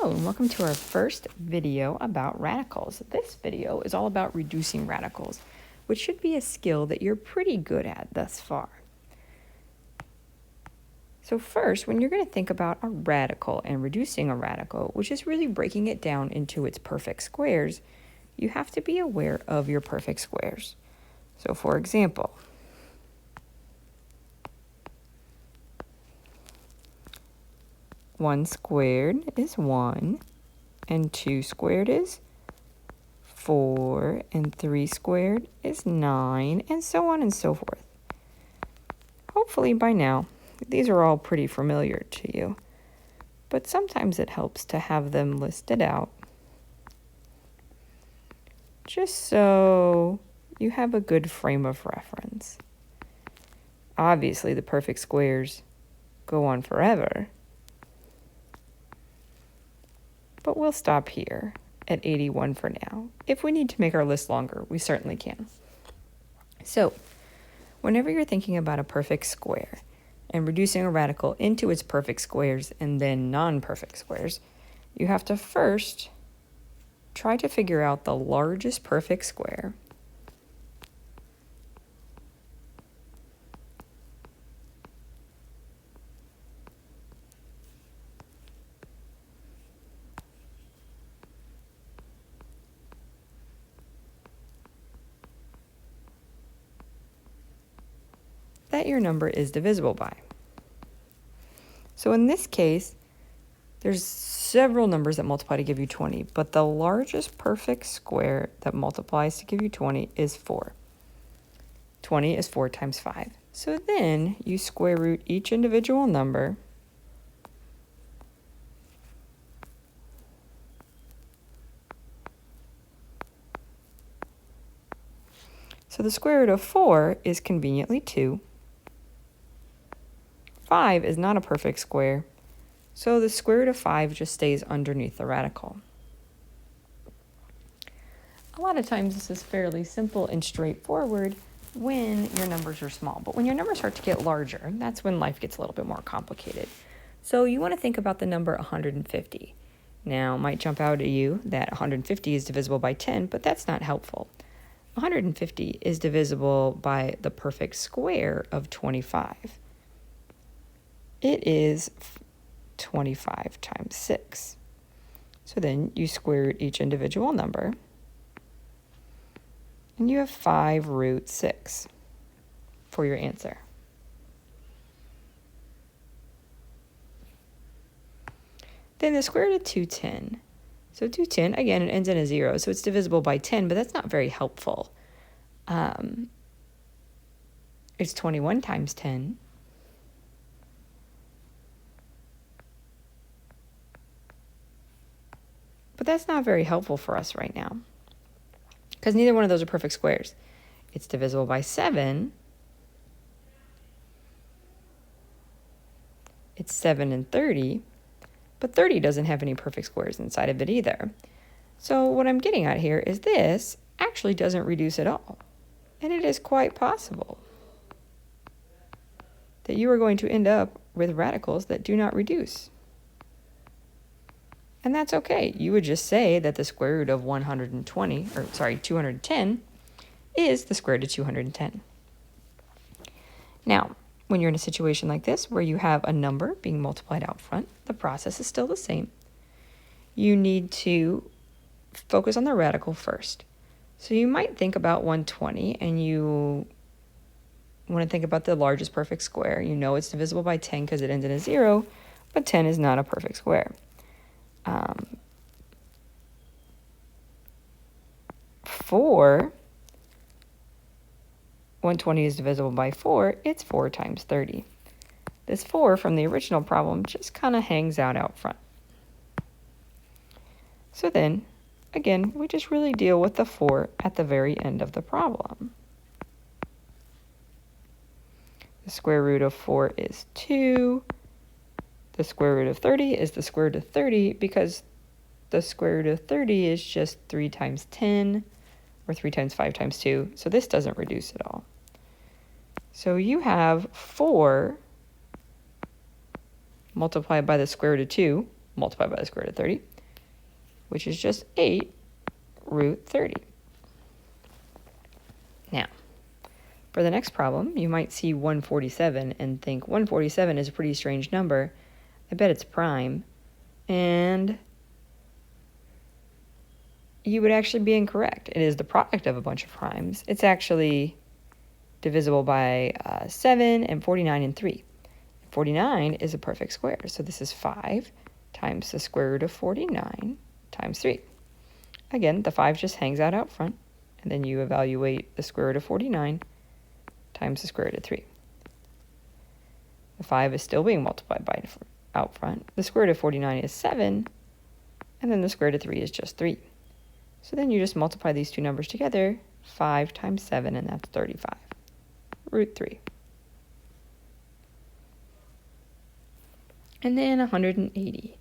Hello and welcome to our first video about radicals. This video is all about reducing radicals, which should be a skill that you're pretty good at thus far. So first, when you're going to think about a radical and reducing a radical, which is really breaking it down into its perfect squares, you have to be aware of your perfect squares. So for example, 1 squared is 1, and 2 squared is 4, and 3 squared is 9, and so on and so forth. Hopefully by now, these are all pretty familiar to you, but sometimes it helps to have them listed out just so you have a good frame of reference. Obviously, the perfect squares go on forever, but we'll stop here at 81 for now. If we need to make our list longer, we certainly can. So, whenever you're thinking about a perfect square and reducing a radical into its perfect squares and then non-perfect squares, you have to first try to figure out the largest perfect square that your number is divisible by. So in this case, there's several numbers that multiply to give you 20, but the largest perfect square that multiplies to give you 20 is 4. 20 is 4 times 5. So then you square root each individual number, so the square root of 4 is conveniently 2. 5 is not a perfect square, so the square root of 5 just stays underneath the radical. A lot of times this is fairly simple and straightforward when your numbers are small, but when your numbers start to get larger, that's when life gets a little bit more complicated. So you want to think about the number 150. Now, it might jump out at you that 150 is divisible by 10, but that's not helpful. 150 is divisible by the perfect square of 25. It is 25 times 6. So then you square root each individual number, and you have 5 root 6 for your answer. Then the square root of 210. So 210, again, it ends in a 0, so it's divisible by 10, but that's not very helpful. It's 21 times 10. But that's not very helpful for us right now, because neither one of those are perfect squares. It's divisible by 7. It's 7 and 30, but 30 doesn't have any perfect squares inside of it either. So what I'm getting at here is this actually doesn't reduce at all. And it is quite possible that you are going to end up with radicals that do not reduce. And that's okay. You would just say that the square root of 210 is the square root of 210. Now, when you're in a situation like this where you have a number being multiplied out front, the process is still the same. You need to focus on the radical first. So you might think about 120 and you want to think about the largest perfect square. You know it's divisible by 10 because it ends in a 0, but 10 is not a perfect square. 120 is divisible by 4, it's 4 times 30. This 4 from the original problem just kind of hangs out front. So then, again, we just really deal with the 4 at the very end of the problem. The square root of 4 is 2. The square root of 30 is the square root of 30 because the square root of 30 is just 3 times 10, or 3 times 5 times 2, so this doesn't reduce at all. So you have 4 multiplied by the square root of 2, multiplied by the square root of 30, which is just 8 root 30. Now, for the next problem, you might see 147 and think 147 is a pretty strange number. I bet it's prime. And you would actually be incorrect. It is the product of a bunch of primes. It's actually divisible by 7 and 49 and 3. 49 is a perfect square, so this is 5 times the square root of 49 times 3. Again, the 5 just hangs out front, and then you evaluate the square root of 49 times the square root of 3. The 5 is still being multiplied by out front. The square root of 49 is 7, and then the square root of 3 is just 3. So then you just multiply these two numbers together, 5 times 7, and that's 35, root 3. And then 180.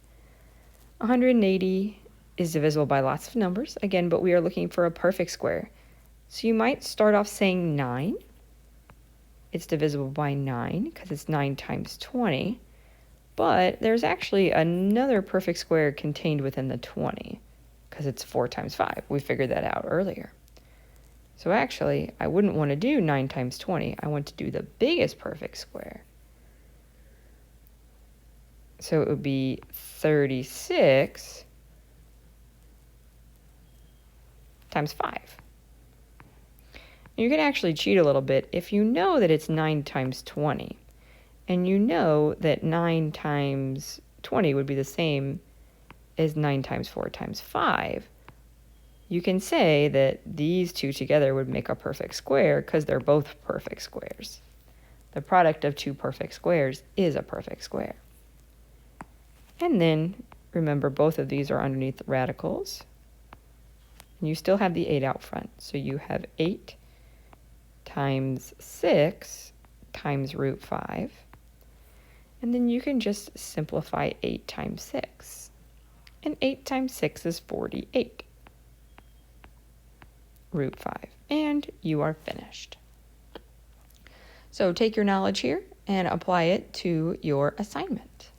180 is divisible by lots of numbers, again, but we are looking for a perfect square. So you might start off saying 9. It's divisible by 9 because it's 9 times 20. But there's actually another perfect square contained within the 20 because it's 4 times 5. We figured that out earlier. So actually, I wouldn't want to do 9 times 20. I want to do the biggest perfect square. So it would be 36 times 5. You can actually cheat a little bit if you know that it's 9 times 20. And you know that 9 times 20 would be the same as 9 times 4 times 5. You can say that these two together would make a perfect square because they're both perfect squares. The product of two perfect squares is a perfect square. And then, remember, both of these are underneath the radicals. And you still have the 8 out front. So you have 8 times 6 times root 5. And then you can just simplify 8 times 6. And 8 times 6 is 48. Root 5. And you are finished. So take your knowledge here and apply it to your assignment.